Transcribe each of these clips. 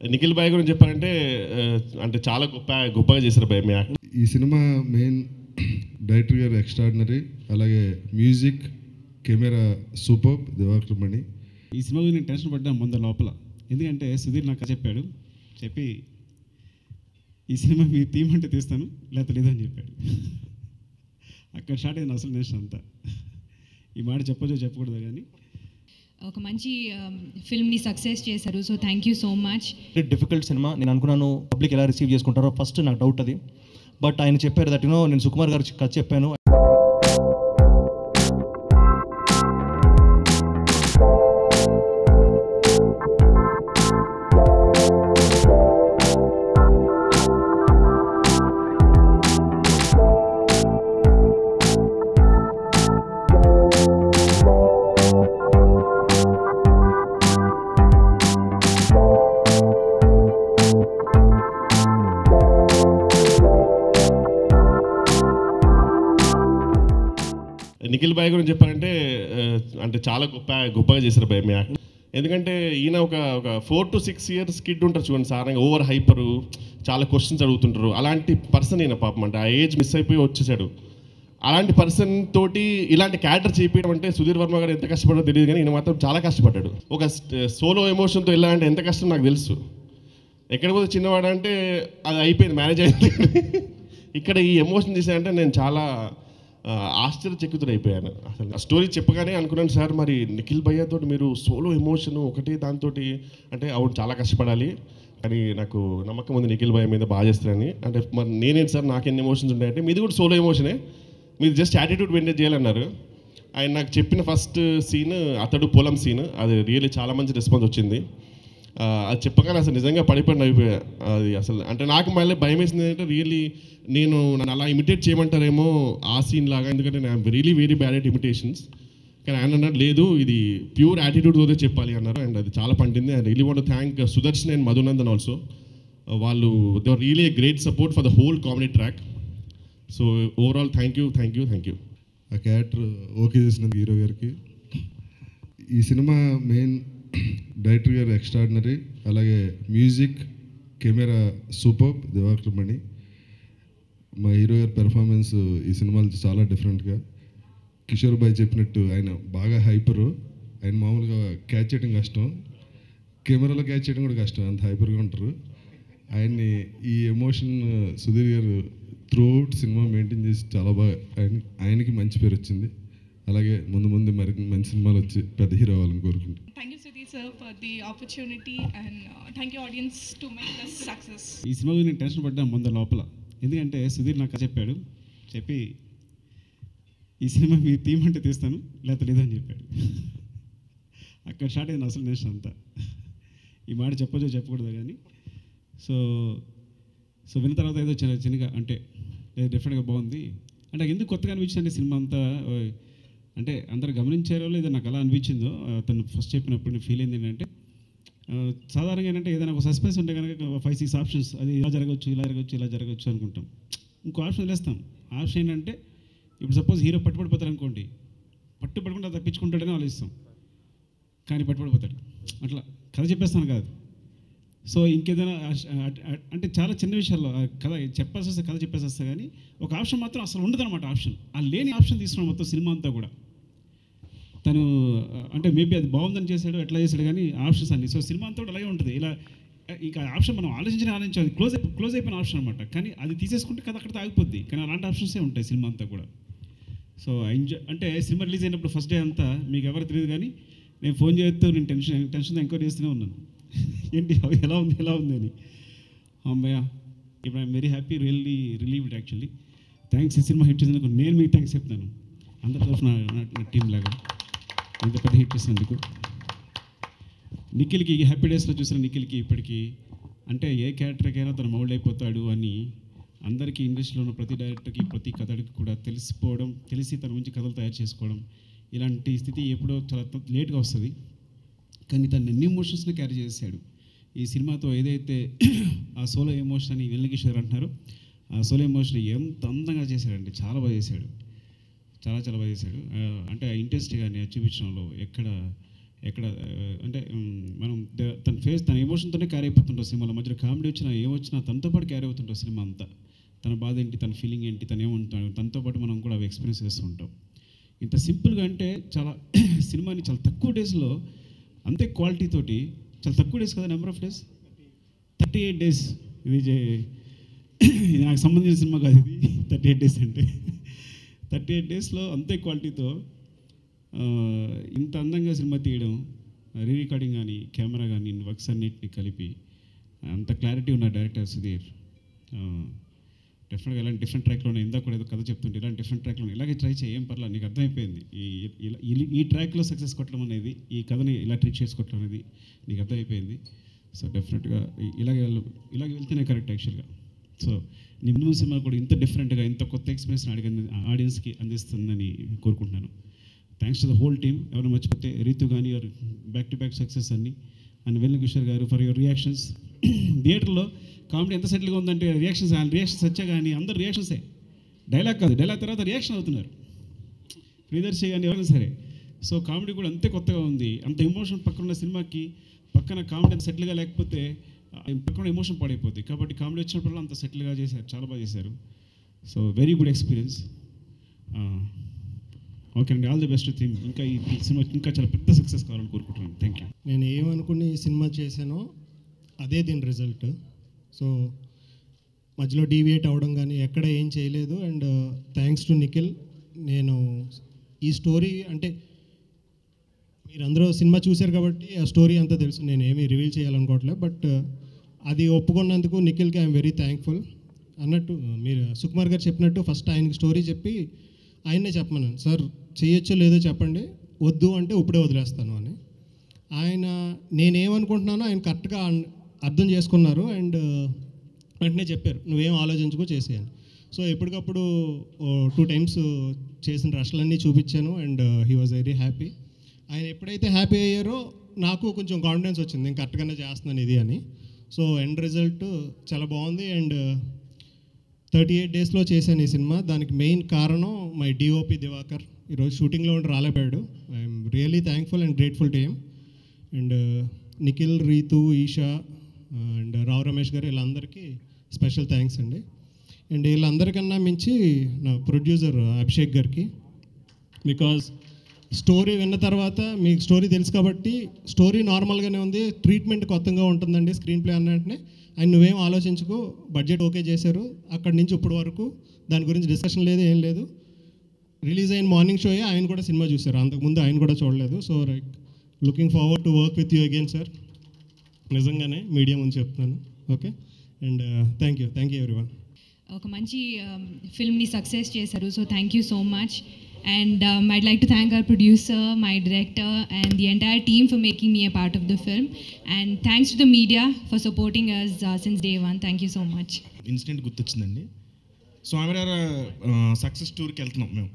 నిఖిల్ భాయ్ గురించి చెప్పాలంటే అంటే చాలా గొప్పగా చేశారు భయ్ మీ యాక్ట్. ఈ సినిమా మెయిన్ డైరెక్టర్ గారు ఎక్స్ట్రాడినరీ, అలాగే మ్యూజిక్ కెమెరా సూపర్ దివాకర్ మణి. ఈ సినిమా నేను టెన్షన్ పడ్డా ముందు లోపల, ఎందుకంటే సుధీర్ నాకు చెప్పాడు, చెప్పి ఈ సినిమా మీ తీయమంటే తీస్తాను లేకపోతే లేదని చెప్పాడు. అక్కడ స్టార్ట్ అయింది అసలు నేషన్ అంతా. ఈ మాట చెప్పొచ్చో చెప్పకూడదు కానీ ఒక మంచి ఫిల్మ్ని సక్సెస్ చేశారు. So thank you so much. Difficult cinema. నేను అనుకున్నాను పబ్లిక్ ఎలా రిసీవ్ చేసుకుంటారో ఫస్ట్ నాకు డౌట్ అది. బట్ ఆయన చెప్పారు దట్ నేను సుకుమార్ గారు కథ చెప్పాను. నిఖిల్ భాయ్ గురించి చెప్పాలంటే అంటే చాలా గొప్పగా చేశారు భయ్ మీ యాక్ట్. ఎందుకంటే ఈయన ఒక 4 to 6 years కిడ్ ఉంటారు చూడండి, సారంగా ఓవర్ హైపరు, చాలా క్వశ్చన్స్ అడుగుతుంటారు. అలాంటి పర్సన్ ఈయన పాపం, అంటే ఆ ఏజ్ మిస్ అయిపోయి వచ్చేసాడు. అలాంటి పర్సన్ తోటి ఇలాంటి క్యారెక్టర్ చేయించడం అంటే సుధీర్ వర్మ గారు ఎంత కష్టపడో తెలియదు, కానీ ఈయన మాత్రం చాలా కష్టపడ్డాడు. ఒక సోలో ఎమోషన్తో వెళ్ళాలంటే ఎంత కష్టం నాకు తెలుసు. ఎక్కడ పోతే చిన్నవాడు అంటే అది అయిపోయింది, మేనేజ్ అయింది. ఇక్కడ ఈ ఎమోషన్ చేశానంటే నేను చాలా ఆశ్చర్యచకితుడైపోయాను. అసలు ఆ స్టోరీ చెప్పగానే అనుకున్నాను, సార్ మరి నిఖిల్ భయ్యతో మీరు సోలో ఎమోషన్ ఒకటి దాంతో అంటే అవును చాలా కష్టపడాలి, కానీ నాకు నమ్మకం ఉంది నిఖిల్ భయ్య మీద బాగా చేస్తారని. అంటే మరి నేనేంటి సార్ నాకు ఎన్ని ఎమోషన్స్ ఉంటాయంటే మీది కూడా సోలో ఎమోషనే, మీరు జస్ట్ యాటిట్యూడ్ మెయింటైన్ చేయాలన్నారు. ఆయన నాకు చెప్పిన ఫస్ట్ సీన్ అతడు పొలం సీన్, అది రియల్లీ చాలా మంచి రెస్పాన్స్ వచ్చింది. అది చెప్పగానే అసలు నిజంగా పడిపోయిన అయిపోయా. అది అసలు అంటే నాకు మళ్ళీ భయం వేసింది ఏంటంటే రియల్లీ నేను నన్ను అలా ఇమిటేట్ చేయమంటారేమో ఆ సీన్ లాగా, ఎందుకంటే నేను really very bad at imitations. కానీ ఆయన అన్నారు లేదు ఇది ప్యూర్ యాటిట్యూడ్తోనే చెప్పాలి అన్నారు, అండ్ అది చాలా పండింది. I really want to thank Sudarshan and Madhunandan also. వాళ్ళు they are really great support for the whole comedy track. So overall thank you. ఆ క్యారెక్టర్ ఓకే చేసినందుకు హీరో గారికి. ఈ సినిమా మెయిన్ డైరెక్టర్ గారు ఎక్స్ట్రాడినరీ, అలాగే music camera super Divakar Mani. మా హీరో గారి పెర్ఫార్మెన్స్ ఈ సినిమాలో చాలా డిఫరెంట్గా. కిషోర్ భాయ్ చెప్పినట్టు ఆయన బాగా హైపరు, ఆయన మామూలుగా క్యాచ్ చేయడం కష్టం, కెమెరాలో క్యాచ్ చేయడం కూడా కష్టం, అంత హైపర్గా ఉంటారు. ఆయన్ని ఈ ఎమోషన్ సుధీర్ గారు త్రూఅవుట్ సినిమా మెయింటైన్ చేసి చాలా బాగా ఆయనకి మంచి పేరు వచ్చింది. అలాగే ముందు మరి మంచి సినిమాలు వచ్చి పెద్ద హీరో అవ్వాలని కోరుకుంటున్నాను. Thank you Sudhir sir for the opportunity and thank you audience to make this success. ఈ సినిమా నేను టెన్షన్ పడ్డా ముందు లోపల, ఎందుకంటే సుధీర్ నాకు చెప్పాడు, చెప్పి ఈ సినిమా మీ తీయమంటే తీస్తాను లేకపోతే లేదని చెప్పాడు. అక్కడ స్టార్ట్ అయింది అసలు నేషన్ అంతా. ఈ మాట చెప్పొచ్చో చెప్పకూడదు కానీ సో విన్న తర్వాత ఏదో చిన్నగా అంటే డిఫరెంట్గా బాగుంది. అంటే ఎందుకు కొత్తగా అనిపించింది సినిమా అంతా, అంటే అందరు గమనించారో లేదో నాకు అలా అనిపించిందో. తను ఫస్ట్ చెప్పినప్పుడు నేను ఫీల్ అయింది ఏంటంటే, సాధారణంగా ఏంటంటే ఏదైనా ఒక సస్పెన్స్ ఉంటే కనుక 5-6 ఆప్షన్స్, అది ఇలా జరగవచ్చు అనుకుంటాం. ఇంకో ఆప్షన్ వదిలేస్తాం. ఆప్షన్ ఏంటంటే ఇప్పుడు సపోజ్ హీరో పట్టుబడిపోతాడు అనుకోండి, పట్టుబడకుండా తప్పించుకుంటాడని ఆలోచిస్తాం, కానీ పట్టుబడిపోతాడు. అట్లా కథ చెప్పేస్తాను కాదు. సో ఇంకేదైనా అంటే చాలా చిన్న విషయాల్లో కథ చెప్పాల్సి వస్తే కథ చెప్పేసి వస్తే కానీ ఒక ఆప్షన్ మాత్రం అసలు ఉండదు అనమాట. ఆప్షన్ ఆ లేని ఆప్షన్ తీసుకున్నాం మొత్తం సినిమా అంతా కూడా. తను అంటే మేబీ అది బాగుందని చేశాడు, ఎట్లా చేశాడు కానీ ఆప్షన్స్ అన్ని. సో సినిమా అంతా కూడా అలాగే ఉంటుంది. ఇలా ఇంకా ఆప్షన్ మనం ఆలోచించాలి, క్లోజ్ అయిపోయిన ఆప్షన్ అనమాట. కానీ అది తీసేసుకుంటే కథ అక్కడ ఆగిపోద్ది. కానీ అలాంటి ఆప్షన్సే ఉంటాయి సినిమా అంతా కూడా. సో అంటే సినిమా రిలీజ్ అయినప్పుడు ఫస్ట్ డే అంతా మీకు ఎవరు తెలియదు, కానీ నేను ఫోన్ చేస్తూ నేను టెన్షన్ ఎంక్వైరీ చేస్తూనే ఉన్నాను, ఏంటి ఎలా ఉంది అని. అమ్మయ్య, ఇప్పుడు I'm very happy, really relieved actually. Thanks. ఈ సినిమా హిట్ చేసినందుకు నేను మీకు థ్యాంక్స్ చెప్తాను, అందరి తరఫున నా టీం లాగా ఇంత పెద్ద హిట్ చేసినందుకు. నిఖిల్కి హ్యాపీ డేస్లో చూసిన నిఖిల్కి ఇప్పటికీ అంటే ఏ క్యారెక్టర్కైనా తను మౌల్డ్ అయిపోతాడు అని అందరికీ, ఇండస్ట్రీలో ఉన్న ప్రతి డైరెక్టర్కి ప్రతి కథడికి కూడా తెలిసి తన గురించి కథలు తయారు చేసుకోవడం, ఇలాంటి స్థితి ఎప్పుడో చాలా లేట్గా వస్తుంది. కానీ తను ఎన్ని ఎమోషన్స్ని క్యారీ చేశాడు ఈ సినిమాతో. ఏదైతే ఆ సోలో ఎమోషన్ అని వెన్నెలకిషోర్ అంటున్నారో, ఆ సోలో ఎమోషన్ ఎంత అందంగా చేశాడంటే చాలా బాగా చేశాడు, చాలా బాగా చేశాడు. అంటే ఆ ఇంట్రెస్ట్ కానీ చూపించడంలో ఎక్కడ అంటే మనం తన ఫేస్ తన ఎమోషన్తోనే క్యారీ అయిపోతుంటాం సినిమాలో. మధ్యలో కామెడీ వచ్చినా ఏమొచ్చినా తనతో పాటు క్యారీ అవుతుంటాం సినిమా అంతా. తన బాధ ఏంటి, తన ఫీలింగ్ ఏంటి, తను ఏమంటాడు, తనతో పాటు మనం కూడా అవి ఎక్స్పీరియన్స్ చేస్తూ ఉంటాం. ఇంత సింపుల్గా అంటే చాలా సినిమాని చాలా తక్కువ డేస్లో అంతే క్వాలిటీ తోటి, చాలా తక్కువ డేస్ కదా, నెంబర్ ఆఫ్ డేస్ 38 డేస్. ఇది నాకు సంబంధించిన సినిమా కాదు ఇది. 38 డేస్ అంటే 38 డేస్లో అంతే క్వాలిటీతో ఇంత అందంగా సినిమా తీయడం, రీ రికార్డింగ్ కానీ కెమెరా కానీ వర్క్స్ అన్నిటిని కలిపి అంత క్లారిటీ ఉన్న డైరెక్టర్ సుధీర్. డెఫినెట్గా ఇలాంటి డిఫరెంట్ ట్రాక్లోనే ఇందాక కూడా ఏదో కథ చెప్తుంటే ఇలాంటి డిఫరెంట్ ట్రాక్లోనే ఇలాగే ట్రై చేయం పర్లా, నీకు అర్థమైపోయింది. ఈ ట్రాక్లో సక్సెస్ కొట్టడం అనేది, ఈ కథని ఇలా ట్రీట్ చేసుకోవటం అనేది నీకు అర్థమైపోయింది. సో డెఫినెట్గా ఇలాగే వెళ్తేనే కరెక్ట్ యాక్చువల్గా. సో నీ ముందు సినిమా కూడా ఇంత డిఫరెంట్గా, ఇంత కొత్త ఎక్స్పీరియన్స్ ఆడియన్స్కి అందిస్తుందని కోరుకుంటున్నాను. Thanks to the whole team. ఎవరైనా మర్చిపోతే రీతు కానీ your back to back success అన్ని, అండ్ వెల్లి కిషోర్ గారు ఫర్ యువర్ రియాక్షన్స్. థియేటర్లో కామెడీ ఎంత సెటిల్గా ఉందంటే రియాక్షన్స్ వచ్చా కానీ అందరు రియాక్షన్సే, డైలాగ్ కాదు, డైలాగ్ తర్వాత రియాక్షన్ అవుతున్నారు, ప్రియదర్శి కానీ ఎవరైనా సరే. సో కామెడీ కూడా అంతే కొత్తగా ఉంది. అంత ఎమోషన్ పక్కన ఉన్న సినిమాకి పక్కన కామెడీ అంత సెటిల్గా లేకపోతే పక్కన ఎమోషన్ పాడైపోతుంది. కాబట్టి కామెడీ వచ్చినప్పుడు అంత సెటిల్గా చేశారు, చాలా బాగా చేశారు. So very good experience. Okay అండి, ఆల్ ది బెస్ట్ థింగ్. ఇంకా ఈ సినిమా ఇంకా చాలా పెద్ద సక్సెస్ కావాలని కోరుకుంటున్నాను. Thank you. నేను ఏమనుకుని ఈ సినిమా చేశానో అదే దీని రిజల్ట్. సో మధ్యలో డీవియేట్ అవ్వడం కానీ ఎక్కడ ఏం చేయలేదు. And thanks to Nikhil. నేను ఈ స్టోరీ అంటే మీరందరూ సినిమా చూశారు కాబట్టి ఆ స్టోరీ అంతా తెలుసు, నేను ఏమీ రివీల్ చేయాలనుకోవట్లేదు. బట్ అది ఒప్పుకున్నందుకు నిఖిల్కి ఐఎమ్ వెరీ థ్యాంక్ఫుల్. అన్నట్టు మీరు సుకుమార్ గారు చెప్పినట్టు ఫస్ట్ ఆయనకి స్టోరీ చెప్పి ఆయన్నే చెప్పమన్నాను, సార్ చేయొచ్చో లేదో చెప్పండి, వద్దు అంటే ఇప్పుడే వదిలేస్తాను అని. ఆయన నేనేమనుకుంటున్నానో ఆయన కరెక్ట్గా అర్థం చేసుకున్నారు. అండ్ వెంటనే చెప్పారు, నువ్వేం ఆలోచించుకో చేసేయని. సో ఎప్పటికప్పుడు 2 times చేసిన రష్లన్నీ చూపించాను. And he was very happy. ఆయన ఎప్పుడైతే హ్యాపీ అయ్యారో నాకు కొంచెం కాన్ఫిడెన్స్ వచ్చింది, నేను కరెక్ట్గానే చేస్తున్నాను ఇది అని. సో ఎండ్ రిజల్ట్ చాలా బాగుంది. అండ్ 38 డేస్లో చేశాను ఈ సినిమా. దానికి మెయిన్ కారణం మై డిఓపి దివాకర్. ఈరోజు షూటింగ్లో ఉండి రాలేపాడు. I'm really thankful and grateful to him. And Nikhil, Ritu, Eesha and Rao Ramesh garu వీళ్ళందరికీ స్పెషల్ థ్యాంక్స్ అండి. అండ్ వీళ్ళందరికన్నా మించి నా ప్రొడ్యూసర్ అభిషేక్ గారికి, బికాజ్ స్టోరీ విన్న తర్వాత మీకు స్టోరీ తెలుసు కాబట్టి స్టోరీ నార్మల్గానే ఉంది, ట్రీట్మెంట్ కొత్తగా ఉంటుందండి స్క్రీన్ ప్లే అన్నట్టునే. ఆయన నువ్వేం ఆలోచించుకో, బడ్జెట్ ఓకే చేశారు, అక్కడి నుంచి ఇప్పటి వరకు దాని గురించి డిస్కషన్ లేదు, ఏం లేదు. రిలీజ్ అయిన మార్నింగ్ షోయే ఆయన కూడా సినిమా చూశారు, అంతకుముందు ఆయన కూడా చూడలేదు. So like looking forward to work with you again sir. నిజంగానే మీడియా ముందు చెప్తున్నాను. Okay, and thank you everyone. ఒక మంచి ఫిల్మ్ని సక్సెస్ చేశారు. So thank you so much. And I'd like to thank our producer, my director, and the entire team for making me a part of the film. And thanks to the media for supporting us since day one. Thank you so much. Incident గుర్తొచ్చిందండి. స్వామివారి success టూర్కి వెళ్తున్నాం మేము.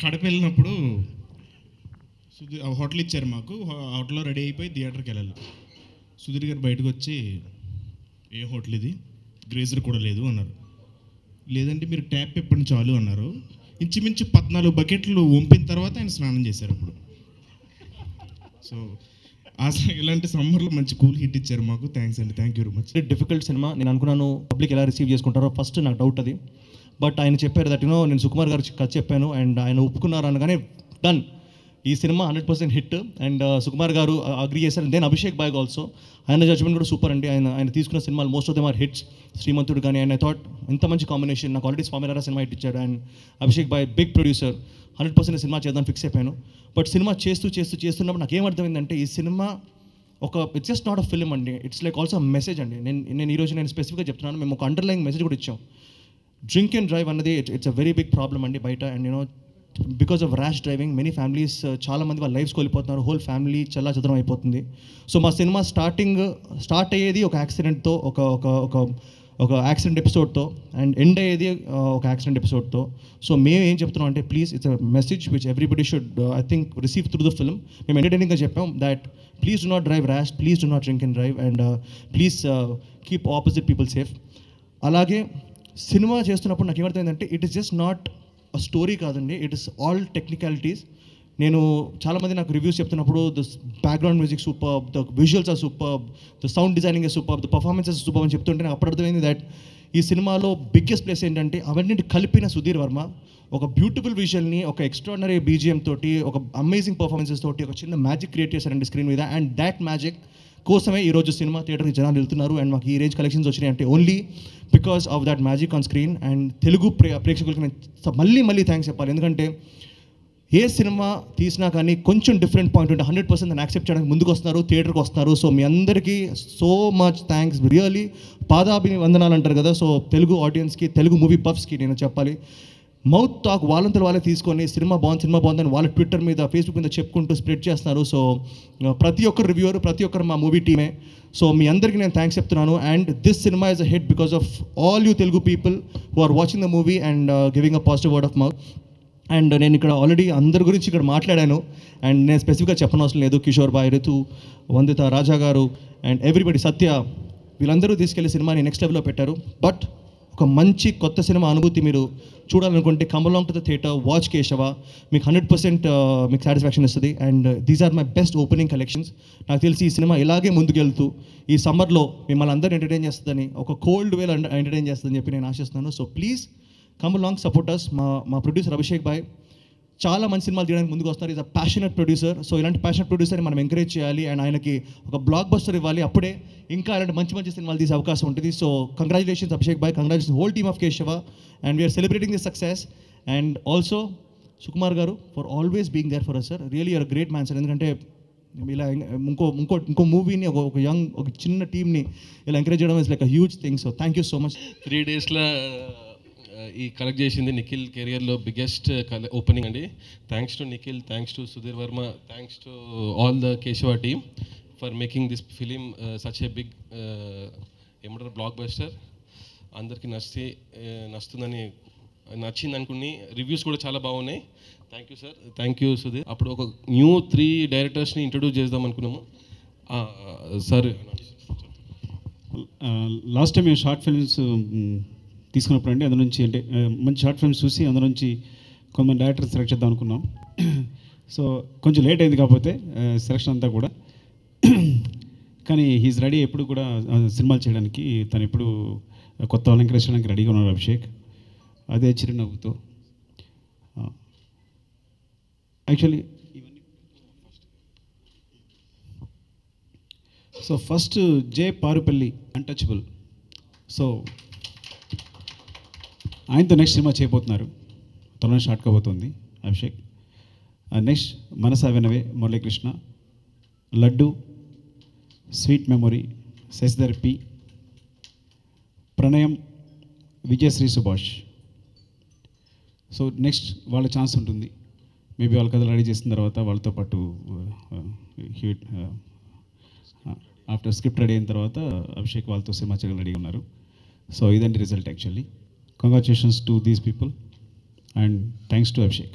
కడప వెళ్ళినప్పుడు hotel ఇచ్చారు మాకు. హోటల్లో ready అయిపోయి థియేటర్కి వెళ్ళాలి. సుధీర్ గారు బయటకు వచ్చి, ఏ హోటల్ ఇది, గ్రేజర్ కూడా లేదు అన్నారు. లేదంటే మీరు ట్యాప్ పెప్పండి చాలు అన్నారు. ఇంచుమించు 14 బకెట్లు వంపిన తర్వాత ఆయన స్నానం చేశారు అప్పుడు. సో ఇలాంటి సమ్మర్లో మంచి కూల్ హిట్ ఇచ్చారు మాకు. థ్యాంక్స్ అండి, thank you very much. Difficult cinema. నేను అనుకున్నాను పబ్లిక్ ఎలా రిసీవ్ చేసుకుంటారో ఫస్ట్ నాకు డౌట్ అది. బట్ ఆయన చెప్పారు దట్ నేను సుకుమార్ గారు కథ చెప్పాను అండ్ ఆయన ఒప్పుకున్నారు అనగానే డన్, ఈ cinema 100% hit. And Sukumar garu agree చేశారు. దెన్ అభిషేక్ బాయ్ ఆల్సో, ఆయన జడ్జ్మెంట్ కూడా సూపర్ అండి. ఆయన తీసుకున్న సినిమాలు most of them are hits. Srimanthudu కానీ, అండ్ ఐ థాట్ ఇంత మంచి కాంబినేషన్. నాకు ఆల్రెడీ స్వామినారా సినిమా హిట్ ఇచ్చాడు and Abhishek bhai big producer. 100% సినిమా చేద్దాం ఫిక్స్ అయిపోయాను. బట్ సినిమా చేస్తున్నప్పుడు నాకు ఏమర్థమైందంటే ఈ సినిమా it's just not a film అండి, ఇట్స్ లైక్ ఆల్సో మెసేజ్ అండి. నేను ఈరోజు స్పెసిఫిక్గా చెప్తున్నాను, మేము ఒక అండర్లైన్ మెసేజ్ కూడా ఇచ్చాం. డ్రింక్ అండ్ డ్రైవ్ అన్నది it's a very big problem అండి బయట. And because of rash driving many families, చాలామంది వాళ్ళ లైఫ్స్ కోల్పోతున్నారు, హోల్ ఫ్యామిలీ చెల్లాచెదరం అయిపోతుంది. సో మా సినిమా స్టార్ట్ అయ్యేది ఒక యాక్సిడెంట్తో, ఒక యాక్సిడెంట్ ఎపిసోడ్తో, అండ్ ఎండ్ అయ్యేది ఒక యాక్సిడెంట్ ఎపిసోడ్తో. సో మేము ఏం చెప్తున్నాం అంటే please, it's a message which everybody should I think receive through the film. మేము ఎంటర్టైనింగ్గా చెప్పాం that please do not drive rash, please do not drink and drive, and please keep opposite people safe. అలాగే సినిమా చేస్తున్నప్పుడు నాకు ఏమర్థమైందంటే it is just not story కాదండి, it is all technicalities. నేను చాలామంది నాకు రివ్యూస్ చెప్తున్నప్పుడు the background music super, the visuals are super, the sound designing is super, the performances super అని చెప్తుంటే నాకు అప్పుడు అర్థమైంది దట్ ఈ సినిమాలో బిగ్గెస్ట్ ప్లేస్ ఏంటంటే అవన్నీ కలిపిన సుధీర్ వర్మ ఒక బ్యూటిఫుల్ విజువల్ని, ఒక ఎక్స్ట్రాడినరీ బీజిఎం తోటి, ఒక అమేజింగ్ పర్ఫార్మెన్సెస్ తోటి ఒక చిన్న మ్యాజిక్ క్రియేట్ చేశారండి స్క్రీన్ మీద. అండ్ దాట్ మ్యాజిక్ కోసమే ఈరోజు సినిమా థియేటర్కి జనాలు వెళ్తున్నారు. అండ్ మాకు ఈ రేంజ్ కలెక్షన్స్ వచ్చినాయి అంటే only because of that magic on screen. And Telugu ప్రేక్షకులకి నేను మళ్ళీ థ్యాంక్స్ చెప్పాలి, ఎందుకంటే ఏ సినిమా తీసినా కానీ కొంచెం డిఫరెంట్ పాయింట్ ఉంటే 100% దాన్ని యాక్సెప్ట్ చేయడానికి ముందుకు వస్తున్నారు, థియేటర్కి వస్తున్నారు. సో మీ అందరికీ సో మచ్ థ్యాంక్స్, రియల్లీ పాదాభివందనాలు అంటారు కదా. సో తెలుగు ఆడియన్స్కి, తెలుగు మూవీ బఫ్స్కి నేను చెప్పాలి, మౌత్ టాక్ వాళ్ళంతా వాళ్ళే తీసుకొని సినిమా బాగుందని వాళ్ళ ట్విట్టర్ మీద, ఫేస్బుక్ మీద చెప్పుకుంటూ స్ప్రెడ్ చేస్తున్నారు. సో ప్రతి ఒక్కరు రివ్యూవర్, ప్రతి ఒక్కరు మా మూవీ టీమే. సో మీ అందరికీ నేను థ్యాంక్స్ చెప్తున్నాను. And this cinema is a hit because of all you Telugu people who are watching the movie and giving a positive word of mouth. And నేను ఇక్కడ ఆల్రెడీ అందరి గురించి ఇక్కడ మాట్లాడాను. అండ్ నేను స్పెసిఫిక్గా చెప్పనవసరం లేదు. కిషోర్ బాయ్, రితు, వందిత, రాజా గారు అండ్ ఎవ్రీబడి, సత్య, వీళ్ళందరూ తీసుకెళ్లి సినిమాని నెక్స్ట్ లెవెల్లో పెట్టారు. బట్ ఒక మంచి కొత్త సినిమా అనుభూతి మీరు చూడాలనుకుంటే come along to the theatre, watch Keshava. మీకు 100% మీకు సాటిస్ఫాక్షన్ ఇస్తుంది. And these are my best opening collections. నాకు తెలిసి ఈ సినిమా ఇలాగే ముందుకెళ్తూ ఈ సమ్మర్లో మిమ్మల్ని అందరూ ఎంటర్టైన్ చేస్తుందని, ఒక కోల్డ్ వేలో ఎంటర్టైన్ చేస్తుందని చెప్పి నేను ఆశిస్తున్నాను. So please come along, support us. మా ప్రొడ్యూసర్ అభిషేక్ భాయ్ చాలా మంచి సినిమాలు తీయడానికి ముందుకు వస్తారు. Is a passionate producer. So ఇలాంటి ప్యాషనెట్ ప్రొడ్యూసర్ని మనం ఎంకరేజ్ చేయాలి అండ్ ఆయనకి ఒక బ్లాక్ బస్టర్ ఇవ్వాలి. అప్పుడే ఇంకా ఇలాంటి మంచి సినిమాలు తీసే అవకాశం ఉంటుంది. So congratulations Abhishek bhai, congratulations whole team of Keshava. And we're celebrating this success. And also Sukumar garu for always being there for us sir. Really you're great man sir. ఎందుకంటే ఇలా ఇంకో మూవీని, ఒక చిన్న టీమ్ని ఇలా ఎంకరేజ్ చేయడం is like a huge thing. So thank you so much. 3 డేస్లో ఈ కలెక్ట్ చేసింది నిఖిల్ కెరియర్లో బిగ్గెస్ట్ ఓపెనింగ్ అండి. Thanks to Nikhil, thanks to Sudheer Varma, thanks to all the Keshava team for making this film such a big ఏమంటారు బ్లాక్ బస్టర్. అందరికీ నచ్చింది అనుకుని reviews కూడా చాలా బాగున్నాయి. Thank you sir, thank you Sudheer. అప్పుడు ఒక న్యూ 3 డైరెక్టర్స్ని ఇంట్రొడ్యూస్ చేద్దాం అనుకున్నాము సార్. లాస్ట్ టైం మేము షార్ట్ ఫిల్మ్స్ తీసుకున్నప్పుడు అండి, అందులో నుంచి అంటే మంచి షార్ట్ ఫిల్మ్స్ చూసి అందులో నుంచి కొంతమంది డైరెక్టర్స్ సెలెక్ట్ చేద్దాం అనుకున్నాం. సో కొంచెం లేట్ అయింది కాకపోతే సెలక్షన్ అంతా కూడా. కానీ హీస్ రెడీ ఎప్పుడు కూడా సినిమాలు చేయడానికి. తను ఎప్పుడు కొత్త వాళ్ళని ఎంకరేజ్ చేయడానికి రెడీగా ఉన్నారు అభిషేక్. అదే చిరునవ్వుతో. యాక్చువల్లీ సో ఫస్ట్ జే పారుపల్లి అన్టచబుల్. సో ఆయనతో నెక్స్ట్ సినిమా చేయబోతున్నారు, త్వరలో స్టార్ట్ కాబోతుంది Abhishek. Next Manasa Vinave Muralikrishna, Laddu, sweet memory Shashidhar P, Pranayam Vijayashree Subhash. So next వాళ్ళ ఛాన్స్ ఉంటుంది. మేబీ వాళ్ళ కథలు రెడీ చేసిన తర్వాత వాళ్ళతో పాటు ఆఫ్టర్ స్క్రిప్ట్ రెడీ అయిన తర్వాత అభిషేక్ వాళ్ళతో సినిమా చేయడం రెడీగా ఉన్నారు. సో ఇదండి result actually. Congratulations to these people and thanks to Abhishek.